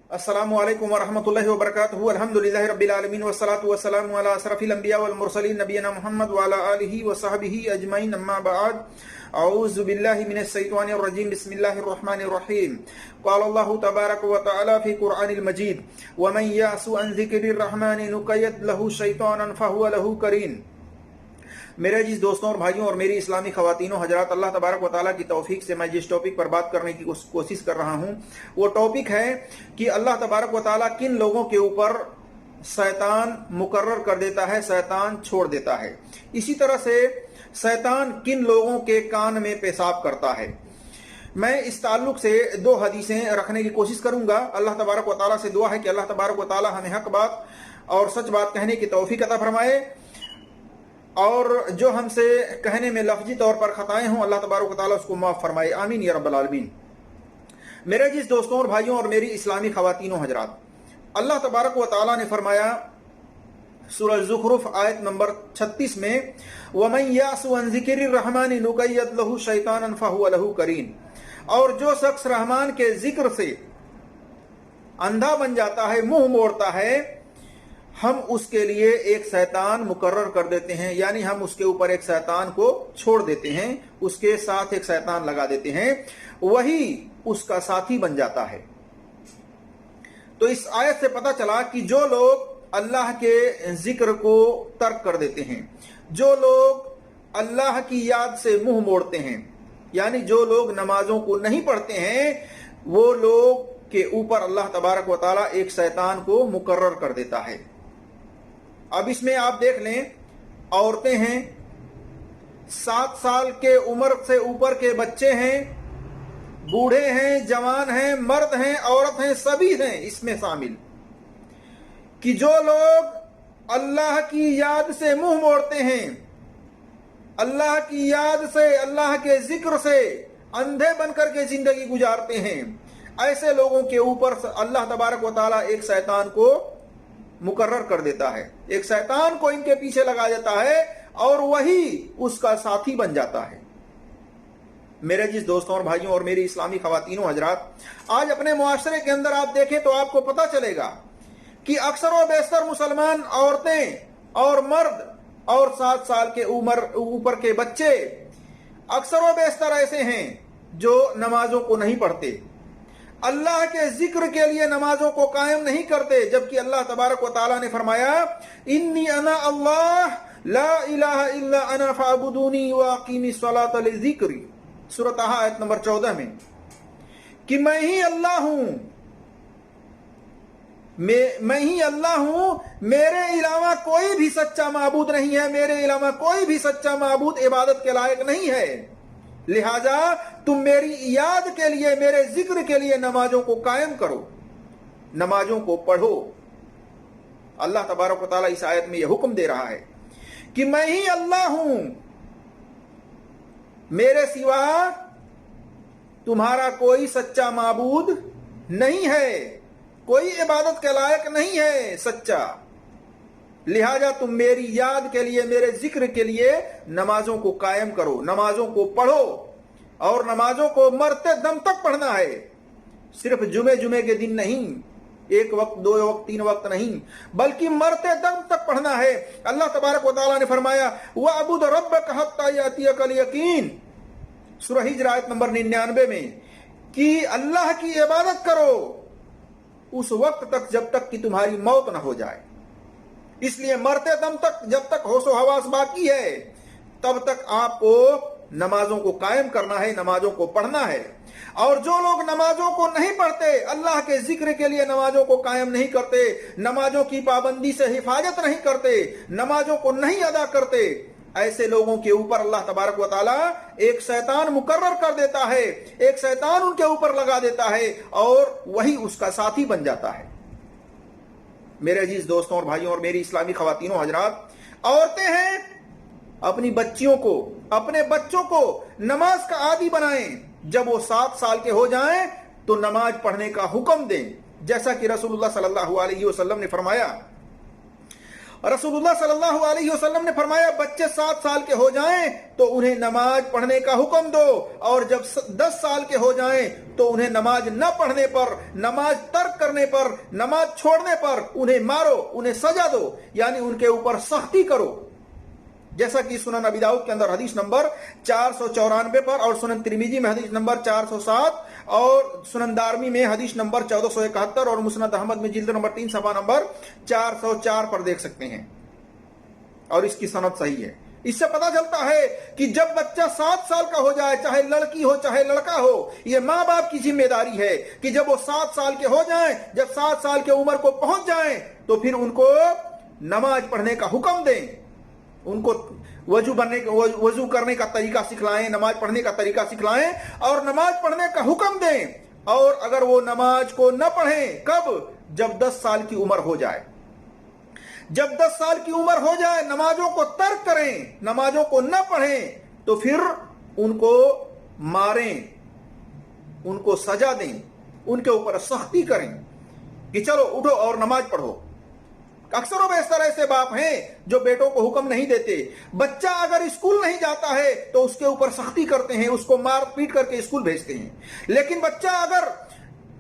अस्सलामु अलैकुम वरहमतुल्लाहि वबरकातुहू। अल्हम्दुलिल्लाहि रब्बिल आलमीन वस्सलातु वस्सलामु अला अशरफिल अंबिया वल मुरसलीन नबियना मुहम्मद व अला आलिहि व सहबिहि अजमईन, अम्मा बाद। औज़ु बिल्लाहि मिनश शैतानिर रजीम, बिस्मिल्लाहिर रहमानिर रहीम। क़ाल अल्लाहु तबारक व तआला फ़ी क़ुरआनिल मजीद, व मन यअसु अन ज़िक्रिर रहमानि नुक़य्यिद लहू शैतानन फ़हुव लहू क़रीन। मेरे अजीज दोस्तों और भाइयों और मेरी इस्लामी ख़वातीनों हजरात, अल्लाह तबारक व तआला की तौफीक से मैं जिस टॉपिक पर बात करने की कोशिश कर रहा हूँ वो टॉपिक है कि अल्लाह तबारक व तआला किन लोगों के ऊपर शैतान मुकर्रर कर देता है, शैतान छोड़ देता है। इसी तरह से शैतान किन लोगों के कान में पेशाब करता है। मैं इस ताल्लुक से दो हदीसें रखने की कोशिश करूंगा। अल्लाह तबारक व तआला से दुआ है कि अल्लाह तबारक व तआला हमें हक बात और सच बात कहने की तौफीक अता फरमाए, और जो हमसे कहने में लफ्जी तौर पर खताएं हों अल्लाह तबारक व तआला उसको माफ फरमाए, आमीन या रब्बल आलमीन। मेरे जिस दोस्तों और भाइयों और मेरी इस्लामी खवातीनों हजरात, अल्लाह तबारक व तआला ने फरमाया सूरह ज़ुखरुफ आयत नंबर 36 में, वमन यासु अन ज़िक्रिर रहमानि नुक़य्यिद लहू शैतानन फ़हुव लहू क़रीन। और जो शख्स रहमान के जिक्र से अंधा बन जाता है, मुंह मोड़ता है, हम उसके लिए एक शैतान मुकर्रर कर देते हैं, यानी हम उसके ऊपर एक शैतान को छोड़ देते हैं, उसके साथ एक शैतान लगा देते हैं, वही उसका साथी बन जाता है। तो इस आयत से पता चला कि जो लोग अल्लाह के जिक्र को तर्क कर देते हैं, जो लोग अल्लाह की याद से मुंह मोड़ते हैं, यानी जो लोग नमाजों को नहीं पढ़ते हैं, वो लोग के ऊपर अल्लाह तबारक व तआला एक शैतान को मुकर्रर कर देता है। अब इसमें आप देख लें, औरतें हैं, 7 साल के उम्र से ऊपर के बच्चे हैं, बूढ़े हैं, जवान हैं, मर्द हैं, औरत हैं, सभी हैं इसमें शामिल, कि जो लोग अल्लाह की याद से मुंह मोड़ते हैं, अल्लाह की याद से, अल्लाह के जिक्र से अंधे बनकर के जिंदगी गुजारते हैं, ऐसे लोगों के ऊपर अल्लाह तबारक व तआला एक शैतान को मुकर्रर कर देता है, एक शैतान को इनके पीछे लगा देता है और वही उसका साथी बन जाता है। मेरे जिस दोस्तों और भाइयों और मेरी इस्लामी खवातीनों हजरात, आज अपने मुआशरे के अंदर आप देखें तो आपको पता चलेगा कि अक्सर व बेशतर मुसलमान औरतें और मर्द और 7 साल के उम्र ऊपर के बच्चे अक्सर व बेशतर ऐसे हैं जो नमाजों को नहीं पढ़ते, अल्लाह के जिक्र के लिए नमाजों को कायम नहीं करते, जबकि अल्लाह तबारक व तआला ने फरमाया, इन्नी अना अल्लाह ला इलाहा इल्ला अना फअबुदूनी व अकीमिस सलाता लिज़िक्री, सूरह ताहा आयत नंबर 14 में, कि मैं ही अल्लाह हूं, मैं ही अल्लाह हूं, मेरे अलावा कोई भी सच्चा माबूद नहीं है, मेरे अलावा कोई भी सच्चा माबूद इबादत के लायक नहीं है, लिहाजा तुम मेरी याद के लिए, मेरे जिक्र के लिए नमाजों को कायम करो, नमाजों को पढ़ो। अल्लाह तबारक व तआला इस आयत में यह हुक्म दे रहा है कि मैं ही अल्लाह हूं, मेरे सिवा तुम्हारा कोई सच्चा माबूद नहीं है, कोई इबादत के लायक नहीं है सच्चा, लिहाजा तुम मेरी याद के लिए, मेरे जिक्र के लिए नमाजों को कायम करो, नमाजों को पढ़ो, और नमाजों को मरते दम तक पढ़ना है, सिर्फ जुमे के दिन नहीं, 1 वक्त 2 वक्त 3 वक्त नहीं, बल्कि मरते दम तक पढ़ना है। अल्लाह तबारक व तआला ने फरमाया, वअबुद रब्बक हत्ता यातियकल यकीन, सूरह हिज्र आयत नंबर 99 में, कि अल्लाह की इबादत करो उस वक्त तक जब तक कि तुम्हारी मौत न हो जाए। इसलिए मरते दम तक, जब तक होशो हवास बाकी है, तब तक आपको नमाजों को कायम करना है, नमाजों को पढ़ना है। और जो लोग नमाजों को नहीं पढ़ते, अल्लाह के जिक्र के लिए नमाजों को कायम नहीं करते, नमाजों की पाबंदी से हिफाजत नहीं करते, नमाजों को नहीं अदा करते, ऐसे लोगों के ऊपर अल्लाह तबारक व तआला एक शैतान मुकर्रर कर देता है, एक शैतान उनके ऊपर लगा देता है और वही उसका साथी बन जाता है। मेरे अजीज दोस्तों और भाइयों और मेरी इस्लामी खवातीनों हजरात, औरतें हैं, अपनी बच्चियों को, अपने बच्चों को नमाज का आदी बनाएं, जब वो 7 साल के हो जाएं तो नमाज पढ़ने का हुक्म दें, जैसा कि रसूलुल्लाह सल्लल्लाहु अलैहि वसल्लम ने फरमाया, रसूलुल्लाह सल्लल्लाहु अलैहि वसल्लम ने फरमाया बच्चे 7 साल के हो जाएं तो उन्हें नमाज पढ़ने का हुक्म दो, और जब 10 साल के हो जाएं तो उन्हें नमाज न पढ़ने पर, नमाज तर्क करने पर, नमाज छोड़ने पर उन्हें मारो, उन्हें सजा दो, यानी उनके ऊपर सख्ती करो। जैसा कि सुनन अबी दाऊद के अंदर हदीस नंबर 494 पर, और सुनन तिरमिजी में हदीस नंबर 407, और सुनन दारमी में हदीस नंबर 1471, और मुस्नद अहमद में जिल्द नंबर 3 सफा नंबर 404 पर देख सकते हैं, और इसकी सनद सही है। इससे पता चलता है कि जब बच्चा 7 साल का हो जाए, चाहे लड़की हो चाहे लड़का हो, ये माँ बाप की जिम्मेदारी है कि जब वो 7 साल के हो जाएं, जब 7 साल की उम्र को पहुंच जाएं, तो फिर उनको नमाज पढ़ने का हुक्म दें, उनको वजू करने का तरीका सिखलाएं, नमाज पढ़ने का तरीका सिखलाएं, और नमाज पढ़ने का हुक्म दें। और अगर वो नमाज को न पढ़ें, कब? जब 10 साल की उम्र हो जाए। जब 10 साल की उम्र हो जाए, नमाजों को तर्क करें, नमाजों को न पढ़ें, तो फिर उनको मारें, उनको सजा दें, उनके ऊपर सख्ती करें कि चलो उठो और नमाज पढ़ो। अक्सर व बेशतर ऐसे बाप हैं जो बेटों को हुक्म नहीं देते। बच्चा अगर स्कूल नहीं जाता है तो उसके ऊपर सख्ती करते हैं, उसको मार पीट करके स्कूल भेजते हैं। लेकिन बच्चा अगर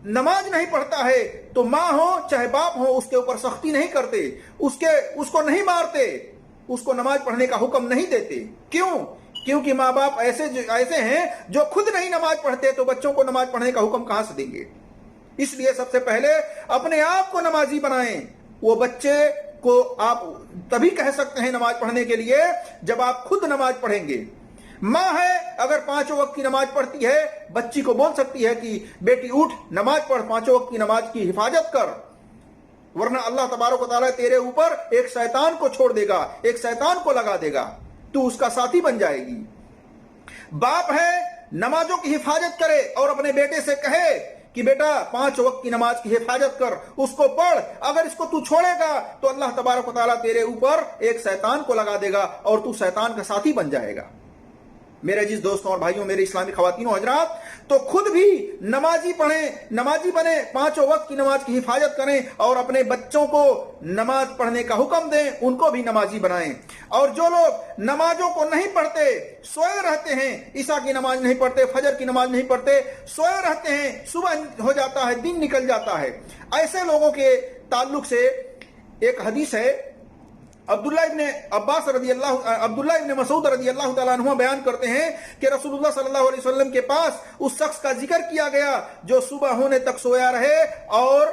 नमाज नहीं पढ़ता है तो माँ हो चाहे बाप हो उसके ऊपर सख्ती नहीं करते, उसको नहीं मारते, उसको नमाज पढ़ने का हुक्म नहीं देते। क्यों? क्योंकि माँ बाप ऐसे हैं जो खुद नहीं नमाज पढ़ते, तो बच्चों को नमाज पढ़ने का हुक्म कहां से देंगे? इसलिए सबसे पहले अपने आप को नमाजी बनाएं। वो बच्चे को आप तभी कह सकते हैं नमाज पढ़ने के लिए जब आप खुद नमाज पढ़ेंगे। माँ है, अगर 5 वक्त की नमाज पढ़ती है, बच्ची को बोल सकती है कि बेटी उठ, नमाज पढ़, 5 वक्त की नमाज की हिफाजत कर, वरना अल्लाह तबारक व तआला तेरे ऊपर एक शैतान को छोड़ देगा, एक शैतान को लगा देगा, तू उसका साथी बन जाएगी। बाप है, नमाजों की हिफाजत करे और अपने बेटे से कहे कि बेटा 5 वक्त की नमाज की हिफाजत कर, उसको पढ़, अगर इसको तू छोड़ेगा तो अल्लाह तबारक व तआला तेरे ऊपर एक शैतान को लगा देगा और तू शैतान का साथी बन जाएगा। मेरे अजीज दोस्तों और भाइयों, मेरे इस्लामी खवातीनों हजरात, तो खुद भी नमाजी पढ़ें, नमाजी बने, 5 वक्त की नमाज की हिफाजत करें और अपने बच्चों को नमाज पढ़ने का हुक्म दें, उनको भी नमाजी बनाएं। और जो लोग नमाजों को नहीं पढ़ते, सोए रहते हैं, ईशा की नमाज नहीं पढ़ते, फजर की नमाज नहीं पढ़ते, सोए रहते हैं, सुबह हो जाता है, दिन निकल जाता है, ऐसे लोगों के ताल्लुक से एक हदीस है। अब्दुल्लाह इब्न मसूद रज़ी अल्लाह तआला अन्हु बयान करते हैं कि रसूलुल्लाह सल्लल्लाहु अलैहि वसल्लम के पास उस शख्स का जिक्र किया गया जो सुबह होने तक सोया रहे और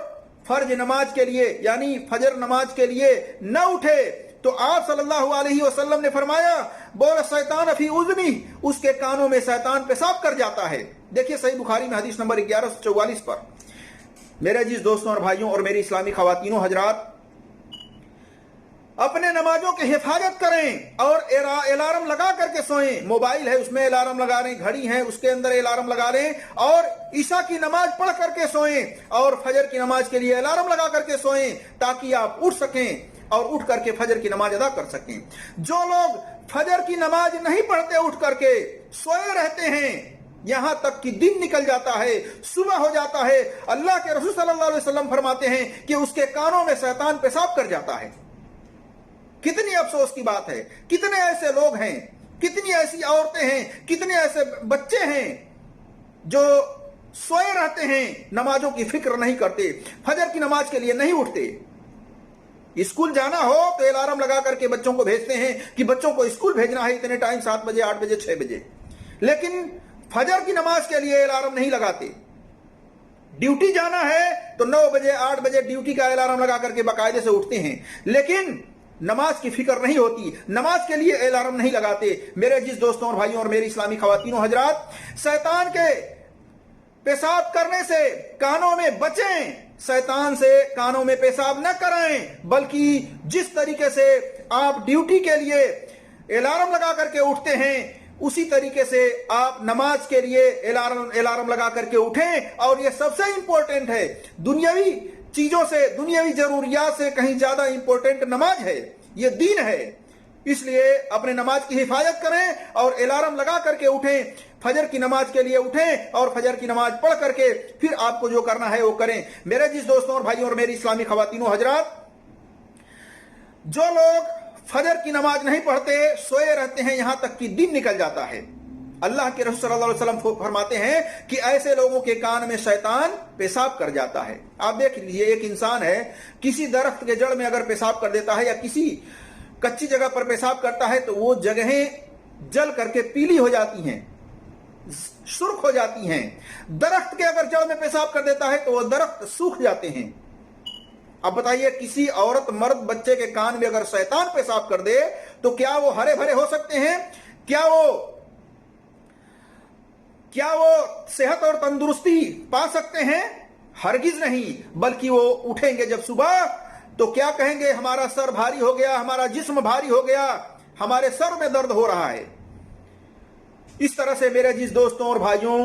फर्ज नमाज के लिए यानी फजर नमाज के लिए न उठे। तो आप सल्लल्लाहु अलैहि वसल्लम ने फरमाया, बोला शैतान फी उज़नी, उसके कानों में शैतान पेशाब कर जाता है। देखिए सही बुखारी में हदीस नंबर 1144 पर। मेरे अजीज दोस्तों और भाइयों और मेरी इस्लामी खवातीनों हजरात, अपने नमाजों की हिफाजत करें और अलार्म लगा करके सोएं। मोबाइल है उसमें अलार्म लगा लें, घड़ी है उसके अंदर अलार्म लगा लें और ईशा की नमाज पढ़ करके सोएं और फजर की नमाज के लिए अलार्म लगा करके सोएं ताकि आप उठ सकें और उठ करके फजर की नमाज अदा कर सकें। जो लोग फजर की नमाज नहीं पढ़ते, उठ करके सोए रहते हैं, यहां तक कि दिन निकल जाता है, सुबह हो जाता है, अल्लाह के रसूल सल्लल्लाहु अलैहि वसल्लम फरमाते हैं कि उसके कानों में शैतान पेशाब कर जाता है। कितनी अफसोस की बात है, कितने ऐसे लोग हैं, कितनी ऐसी औरतें हैं, कितने ऐसे बच्चे हैं जो सोए रहते हैं, नमाजों की फिक्र नहीं करते, फजर की नमाज के लिए नहीं उठते। स्कूल जाना हो तो अलार्म लगा करके बच्चों को भेजते हैं कि बच्चों को स्कूल भेजना है इतने टाइम, 7 बजे, 8 बजे, 6 बजे, लेकिन फजर की नमाज के लिए अलार्म नहीं लगाते। ड्यूटी जाना है तो 9 बजे, 8 बजे ड्यूटी का अलार्म लगा करके बाकायदे से उठते हैं, लेकिन नमाज की फिक्र नहीं होती, नमाज के लिए अलार्म नहीं लगाते। मेरे अजीज दोस्तों और भाइयों और मेरी इस्लामी खवातीनों हजरात, शैतान के पेशाब करने से कानों में बचें, शैतान से कानों में पेशाब न कराएं, बल्कि जिस तरीके से आप ड्यूटी के लिए अलार्म लगा करके उठते हैं उसी तरीके से आप नमाज के लिए अलार्म लगा करके उठें। और यह सबसे इंपॉर्टेंट है, दुनियावी चीजों से, दुनियावी जरूरियात से कहीं ज्यादा इंपॉर्टेंट नमाज है, यह दीन है। इसलिए अपने नमाज की हिफाजत करें और अलार्म लगा करके उठें, फजर की नमाज के लिए उठें और फजर की नमाज पढ़ करके फिर आपको जो करना है वो करें। मेरे जिस दोस्तों और भाइयों और मेरी इस्लामी खवातीनों हजरात, जो लोग फजर की नमाज नहीं पढ़ते, सोए रहते हैं यहां तक कि दिन निकल जाता है, अल्लाह के रसूल सल्लल्लाहु अलैहि वसल्लम फरमाते हैं कि ऐसे लोगों के कान में शैतान पेशाब कर जाता है। आप देख लीजिए, एक इंसान है, किसी दरख्त के जड़ में अगर पेशाब कर देता है या किसी कच्ची जगह पर पेशाब करता है तो वो जगहें जल करके पीली हो जाती हैं, सुर्ख हो जाती हैं। दरख्त के अगर जड़ में पेशाब कर देता है तो वो दरख्त सूख जाते हैं। अब बताइए, किसी औरत, मर्द, बच्चे के कान में अगर शैतान पेशाब कर दे तो क्या वो हरे भरे हो सकते हैं? क्या वो सेहत और तंदुरुस्ती पा सकते हैं? हरगिज नहीं, बल्कि वो उठेंगे जब सुबह तो क्या कहेंगे, हमारा सर भारी हो गया, हमारा जिस्म भारी हो गया, हमारे सर में दर्द हो रहा है। इस तरह से मेरे जिस दोस्तों और भाइयों,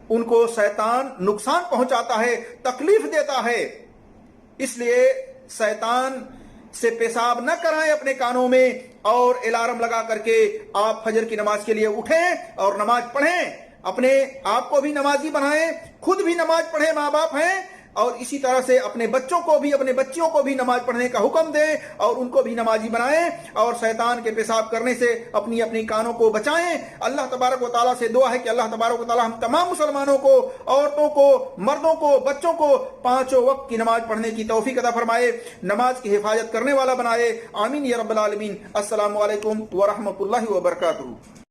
उनको शैतान नुकसान पहुंचाता है, तकलीफ देता है। इसलिए शैतान से पेशाब न कराएं अपने कानों में, और अलार्म लगा करके आप फजर की नमाज के लिए उठें और नमाज पढ़ें। अपने आप को भी नमाजी बनाएं, खुद भी नमाज पढ़ें, माँ बाप हैं, और इसी तरह से अपने बच्चों को भी, अपने बच्चियों को भी नमाज पढ़ने का हुक्म दें और उनको भी नमाजी बनाएं, और शैतान के पेशाब करने से अपनी अपनी कानों को बचाएं। अल्लाह तबारक व तआला से दुआ है कि अल्लाह तबारक व तआला हम तमाम मुसलमानों को, औरतों को, मर्दों को, बच्चों को पांचों वक्त की नमाज पढ़ने की तौफीक अता फरमाए, नमाज की हिफाजत करने वाला बनाए। आमीन या रब्बल आलमीन। अस्सलामु अलैकुम व रहमतुल्लाहि व बरकातुहू।